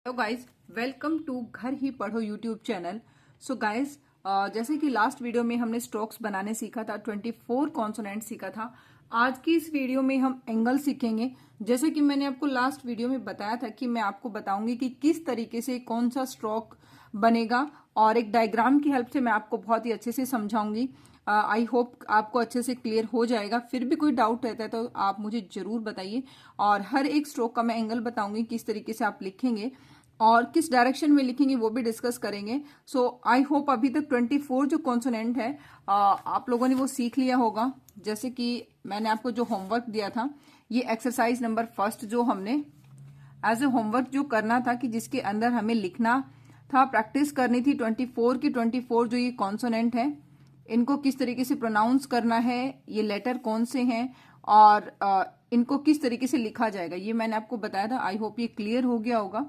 Hello guys, welcome to घर ही पढ़ो YouTube channel. So guys, जैसे कि लास्ट वीडियो में हमने स्ट्रोक्स बनाने सीखा था, 24 कॉन्सोनेंट सीखा था। आज की इस वीडियो में हम एंगल सीखेंगे। जैसे कि मैंने आपको लास्ट वीडियो में बताया था कि मैं आपको बताऊंगी कि किस तरीके से कौन सा स्ट्रोक बनेगा, और एक डायग्राम की हेल्प से मैं आपको बहुत ही अच्छे से समझाऊंगी। आई होप आपको अच्छे से क्लियर हो जाएगा। फिर भी कोई डाउट रहता है तो आप मुझे जरूर बताइए, और हर एक स्ट्रोक का मैं एंगल बताऊंगी, किस तरीके से आप लिखेंगे और किस डायरेक्शन में लिखेंगे वो भी डिस्कस करेंगे। सो आई होप अभी तक 24 जो कॉन्सोनेंट है आप लोगों ने वो सीख लिया होगा। जैसे कि मैंने आपको जो होमवर्क दिया था, ये एक्सरसाइज नंबर फर्स्ट जो हमने एज ए होमवर्क जो करना था, कि जिसके अंदर हमें लिखना था, प्रैक्टिस करनी थी 24 की 24 जो ये कॉन्सोनेंट है इनको किस तरीके से प्रोनाउंस करना है, ये लेटर कौन से हैं और इनको किस तरीके से लिखा जाएगा, ये मैंने आपको बताया था। आई होप ये क्लियर हो गया होगा।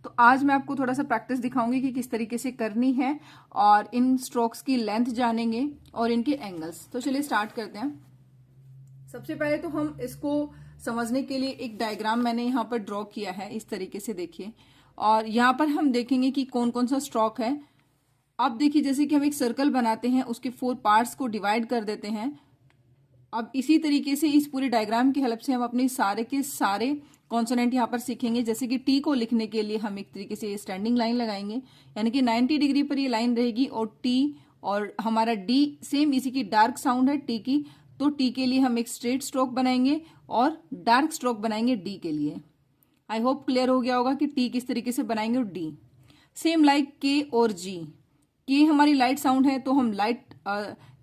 तो आज मैं आपको थोड़ा सा प्रैक्टिस दिखाऊंगी कि किस तरीके से करनी है, और इन स्ट्रोक्स की लेंथ जानेंगे और इनके एंगल्स। तो चलिए स्टार्ट करते हैं। सबसे पहले तो हम इसको समझने के लिए एक डायग्राम मैंने यहाँ पर ड्रॉ किया है, इस तरीके से देखिए। और यहाँ पर हम देखेंगे कि कौन कौन सा स्ट्रोक है। अब देखिए, जैसे कि हम एक सर्कल बनाते हैं, उसके 4 पार्ट्स को डिवाइड कर देते हैं। अब इसी तरीके से इस पूरे डायग्राम की हेल्प से हम अपने सारे के सारे कॉन्सोनेंट यहाँ पर सीखेंगे। जैसे कि टी को लिखने के लिए हम एक तरीके से स्टैंडिंग लाइन लगाएंगे, यानी कि 90 डिग्री पर ये लाइन रहेगी, और टी और हमारा डी सेम इसी की डार्क साउंड है टी की, तो टी के लिए हम एक स्ट्रेट स्ट्रोक बनाएंगे और डार्क स्ट्रोक बनाएंगे डी के लिए। आई होप क्लियर हो गया होगा कि टी किस तरीके से बनाएंगे और डी। सेम लाइक के और जी। के हमारी लाइट साउंड है, तो हम लाइट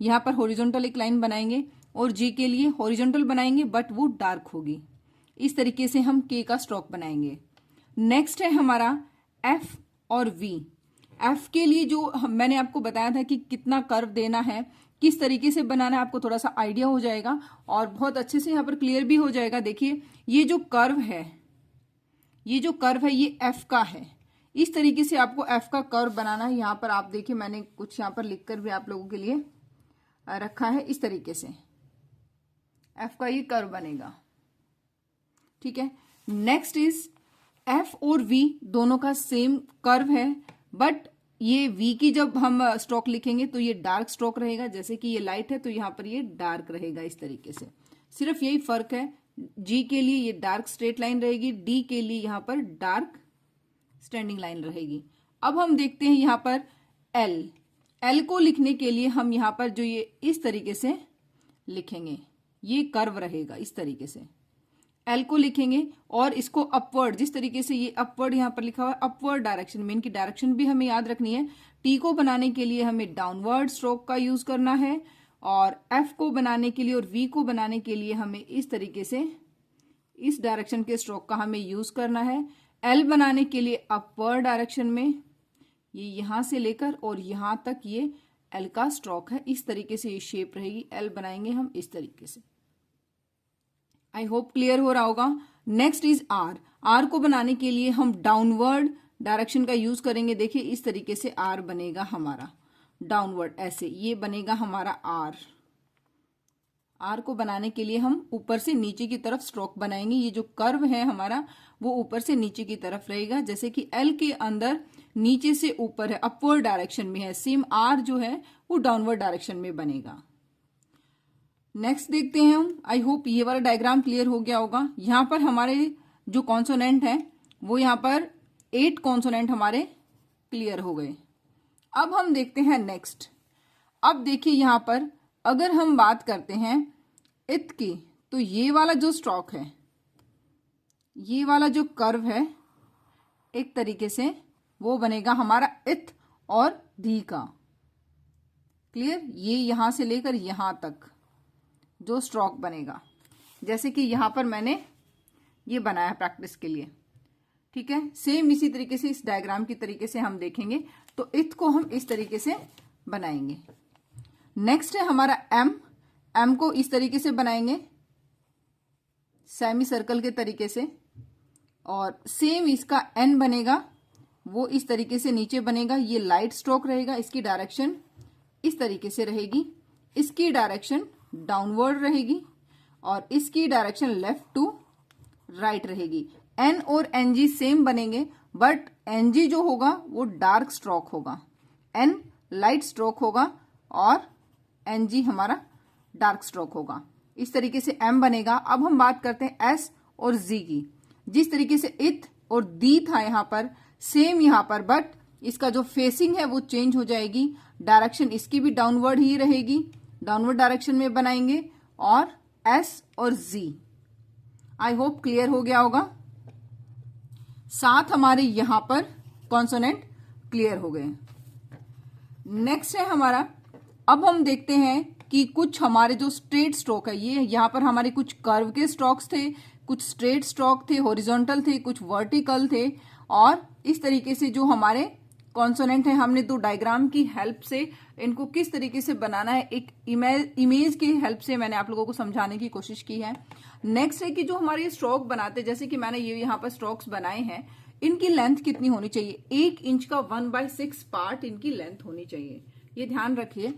यहाँ पर हॉरिजॉन्टल एक लाइन बनाएंगे, और जी के लिए हॉरिजॉन्टल बनाएंगे बट वो डार्क होगी। इस तरीके से हम के का स्ट्रोक बनाएंगे। नेक्स्ट है हमारा एफ और वी। एफ के लिए जो मैंने आपको बताया था कि कितना कर्व देना है, किस तरीके से बनाना है, आपको थोड़ा सा आइडिया हो जाएगा और बहुत अच्छे से यहाँ पर क्लियर भी हो जाएगा। देखिए, ये जो कर्व है, ये एफ का है। इस तरीके से आपको एफ का कर्व बनाना है। यहाँ पर आप देखिए, मैंने कुछ यहाँ पर लिखकर भी आप लोगों के लिए रखा है। इस तरीके से एफ का ये कर्व बनेगा, ठीक है। नेक्स्ट इज एफ और वी दोनों का सेम कर्व है, बट ये वी की जब हम स्ट्रोक लिखेंगे तो ये डार्क स्ट्रोक रहेगा। जैसे कि ये लाइट है तो यहाँ पर ये डार्क रहेगा, इस तरीके से। सिर्फ यही फर्क है। जी के लिए ये डार्क स्ट्रेट लाइन रहेगी, डी के लिए यहाँ पर डार्क स्टैंडिंग लाइन रहेगी। अब हम देखते हैं यहाँ पर एल। एल को लिखने के लिए हम यहाँ पर जो ये इस तरीके से लिखेंगे, ये कर्व रहेगा इस तरीके से। एल को लिखेंगे और इसको अपवर्ड, जिस तरीके से ये अपवर्ड यहाँ पर लिखा हुआ है, अपवर्ड डायरेक्शन में, इनकी डायरेक्शन भी हमें याद रखनी है। टी को बनाने के लिए हमें डाउनवर्ड स्ट्रोक का यूज करना है, और एफ को बनाने के लिए और वी को बनाने के लिए हमें इस तरीके से इस डायरेक्शन के स्ट्रोक का हमें यूज करना है। एल बनाने के लिए अपवर्ड डायरेक्शन में, ये यहां से लेकर और यहां तक ये एल का स्ट्रोक है। इस तरीके से ये शेप रहेगी, एल बनाएंगे हम इस तरीके से। आई होप क्लियर हो रहा होगा। Next is are. आर को बनाने के लिए हम डाउनवर्ड डायरेक्शन का यूज करेंगे। देखिए, इस तरीके से आर बनेगा हमारा, डाउनवर्ड ऐसे ये बनेगा हमारा आर। आर को बनाने के लिए हम ऊपर से नीचे की तरफ स्ट्रोक बनाएंगे। ये जो कर्व है हमारा, वो ऊपर से नीचे की तरफ रहेगा। जैसे कि एल के अंदर नीचे से ऊपर है, अपवर्ड डायरेक्शन में है, सेम आर जो है वो डाउनवर्ड डायरेक्शन में बनेगा। नेक्स्ट देखते हैं हम। आई होप ये वाला डायग्राम क्लियर हो गया होगा। यहाँ पर हमारे जो कॉन्सोनेंट है वो यहाँ पर 8 कॉन्सोनेंट हमारे क्लियर हो गए। अब हम देखते हैं नेक्स्ट। अब देखिए, यहाँ पर अगर हम बात करते हैं इथ की, तो ये वाला जो स्ट्रोक है, ये वाला जो कर्व है, एक तरीके से वो बनेगा हमारा इथ और धी का। क्लियर? ये यहां से लेकर यहां तक जो स्ट्रोक बनेगा, जैसे कि यहां पर मैंने ये बनाया प्रैक्टिस के लिए, ठीक है। सेम इसी तरीके से इस डायग्राम की तरीके से हम देखेंगे, तो इथ को हम इस तरीके से बनाएंगे। नेक्स्ट है हमारा एम। एम को इस तरीके से बनाएंगे, सेमी सर्कल के तरीके से, और सेम इसका एन बनेगा, वो इस तरीके से नीचे बनेगा। ये लाइट स्ट्रोक रहेगा, इसकी डायरेक्शन इस तरीके से रहेगी, इसकी डायरेक्शन डाउनवर्ड रहेगी, और इसकी डायरेक्शन लेफ्ट टू राइट रहेगी। एन और एन जी सेम बनेंगे, बट एनजी जो होगा वो डार्क स्ट्रोक होगा, एन लाइट स्ट्रोक होगा और एनजी हमारा डार्क स्ट्रोक होगा। इस तरीके से एम बनेगा। अब हम बात करते हैं एस और जी की। जिस तरीके से इथ और दी था यहां पर, सेम यहां पर, बट इसका जो फेसिंग है वो चेंज हो जाएगी, डायरेक्शन इसकी भी डाउनवर्ड ही रहेगी, डाउनवर्ड डायरेक्शन में बनाएंगे। और एस और जी, आई होप क्लियर हो गया होगा। साथ हमारे यहां पर कॉन्सोनेंट क्लियर हो गए। नेक्स्ट है हमारा, अब हम देखते हैं कि कुछ हमारे जो स्ट्रेट स्ट्रोक है, ये यहां पर हमारे कुछ कर्व के स्ट्रोक्स थे, कुछ स्ट्रेट स्ट्रोक थे, हॉरिजॉन्टल थे, कुछ वर्टिकल थे। और इस तरीके से जो हमारे कॉन्सोनेंट है, हमने दो डायग्राम की हेल्प से इनको किस तरीके से बनाना है, एक इमेज की हेल्प से मैंने आप लोगों को समझाने की कोशिश की है। नेक्स्ट है कि जो हमारे स्ट्रोक बनाते, जैसे कि मैंने ये यहाँ पर स्ट्रोक्स बनाए हैं, इनकी लेंथ कितनी होनी चाहिए, 1 इंच का 1/6 पार्ट इनकी लेंथ होनी चाहिए। ये ध्यान रखिए।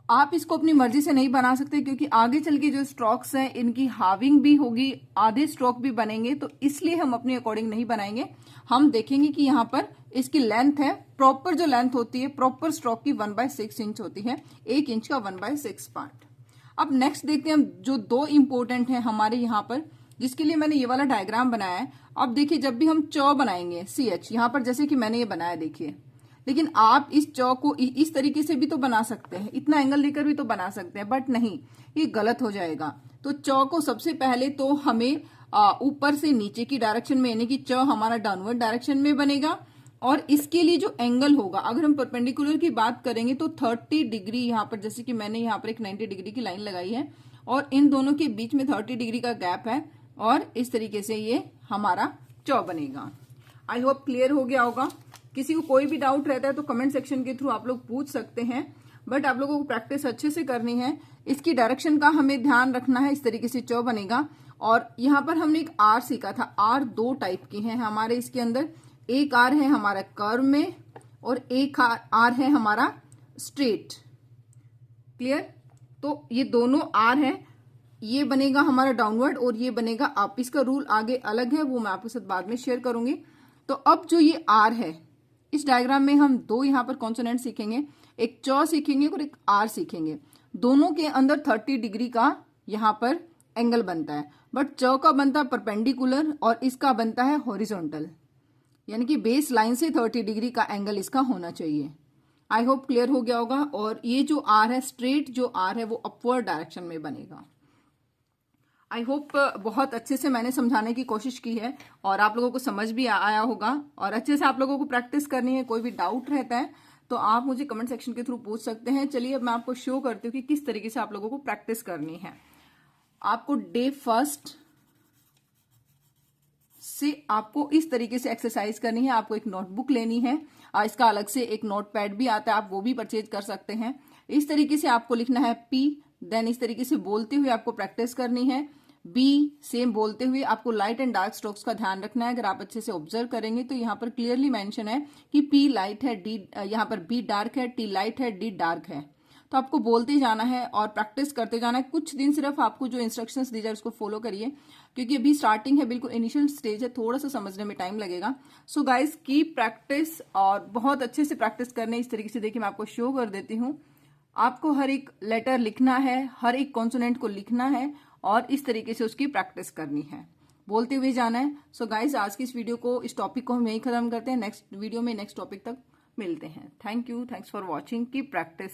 आप इसको अपनी मर्जी से नहीं बना सकते, क्योंकि आगे चल के जो स्ट्रोक्स हैं इनकी हाविंग भी होगी, आधे स्ट्रोक भी बनेंगे, तो इसलिए हम अपने अकॉर्डिंग नहीं बनाएंगे। हम देखेंगे कि यहाँ पर इसकी लेंथ है, प्रॉपर जो लेंथ होती है प्रॉपर स्ट्रोक की 1/6 इंच होती है, 1 इंच का 1/6 पार्ट। अब नेक्स्ट देखते हैं हम जो दो इंपोर्टेंट है हमारे यहाँ पर, जिसके लिए मैंने ये वाला डायग्राम बनाया है। अब देखिए, जब भी हम च बनाएंगे, CH यहाँ पर जैसे कि मैंने ये बनाया, देखिए, लेकिन आप इस चौक को इस तरीके से भी तो बना सकते हैं, इतना एंगल देकर भी तो बना सकते हैं, बट नहीं, ये गलत हो जाएगा। तो चौक को सबसे पहले तो हमें ऊपर से नीचे की डायरेक्शन में, यानी कि च हमारा डाउनवर्ड डायरेक्शन में बनेगा। और इसके लिए जो एंगल होगा, अगर हम परपेंडिकुलर की बात करेंगे तो 30 डिग्री यहाँ पर, जैसे कि मैंने यहाँ पर एक 90 डिग्री की लाइन लगाई है और इन दोनों के बीच में 30 डिग्री का गैप है, और इस तरीके से ये हमारा चौ बनेगा। आई होप क्लियर हो गया होगा। किसी को कोई भी डाउट रहता है तो कमेंट सेक्शन के थ्रू आप लोग पूछ सकते हैं, बट आप लोगों को प्रैक्टिस अच्छे से करनी है। इसकी डायरेक्शन का हमें ध्यान रखना है। इस तरीके से चौ बनेगा। और यहाँ पर हमने एक आर सीखा था। आर दो टाइप की है हमारे इसके अंदर, एक आर है हमारा कर्व में और एक आर है हमारा स्ट्रेट। क्लियर? तो ये दोनों आर है, ये बनेगा हमारा डाउनवर्ड और ये बनेगा अप। इसका रूल आगे अलग है, वो मैं आपके साथ बाद में शेयर करूंगी। तो अब जो ये आर है, इस डायग्राम में हम दो यहाँ पर कॉन्सोनेंट सीखेंगे, एक चौ सीखेंगे और एक आर सीखेंगे। दोनों के अंदर 30 डिग्री का यहाँ पर एंगल बनता है, बट चौ का बनता है परपेंडिकुलर और इसका बनता है हॉरिजॉन्टल, यानी कि बेस लाइन से 30 डिग्री का एंगल इसका होना चाहिए। आई होप क्लियर हो गया होगा। और ये जो आर है, स्ट्रेट जो आर है, वो अपवर्ड डायरेक्शन में बनेगा। आई होप बहुत अच्छे से मैंने समझाने की कोशिश की है और आप लोगों को समझ भी आया होगा। और अच्छे से आप लोगों को प्रैक्टिस करनी है। कोई भी डाउट रहता है तो आप मुझे कमेंट सेक्शन के थ्रू पूछ सकते हैं। चलिए अब मैं आपको शो करती हूँ कि किस तरीके से आप लोगों को प्रैक्टिस करनी है। आपको डे फर्स्ट से आपको इस तरीके से एक्सरसाइज करनी है। आपको एक नोटबुक लेनी है, इसका अलग से एक नोटपैड भी आता है, आप वो भी परचेज कर सकते हैं। इस तरीके से आपको लिखना है P, देन इस तरीके से बोलते हुए आपको प्रैक्टिस करनी है। B सेम बोलते हुए आपको लाइट एंड डार्क स्ट्रोक्स का ध्यान रखना है। अगर आप अच्छे से ऑब्जर्व करेंगे तो यहाँ पर क्लियरली मेंशन है कि P लाइट है, D यहाँ पर B डार्क है, T लाइट है, D डार्क है। तो आपको बोलते जाना है और प्रैक्टिस करते जाना है। कुछ दिन सिर्फ आपको जो इंस्ट्रक्शंस दी जाए उसको फॉलो करिए, क्योंकि अभी स्टार्टिंग है, बिल्कुल इनिशियल स्टेज है, थोड़ा सा समझने में टाइम लगेगा। सो गाइस कीप प्रैक्टिस और बहुत अच्छे से प्रैक्टिस करने। इस तरीके से देखिए मैं आपको शो कर देती हूँ। आपको हर एक लेटर लिखना है, हर एक कॉन्सोनेंट को लिखना है और इस तरीके से उसकी प्रैक्टिस करनी है, बोलते हुए जाना है। सो गाइज आज की इस वीडियो को, इस टॉपिक को हम यहीं खत्म करते हैं। नेक्स्ट वीडियो में नेक्स्ट टॉपिक तक मिलते हैं। Thank you, thanks for watching, keep practice.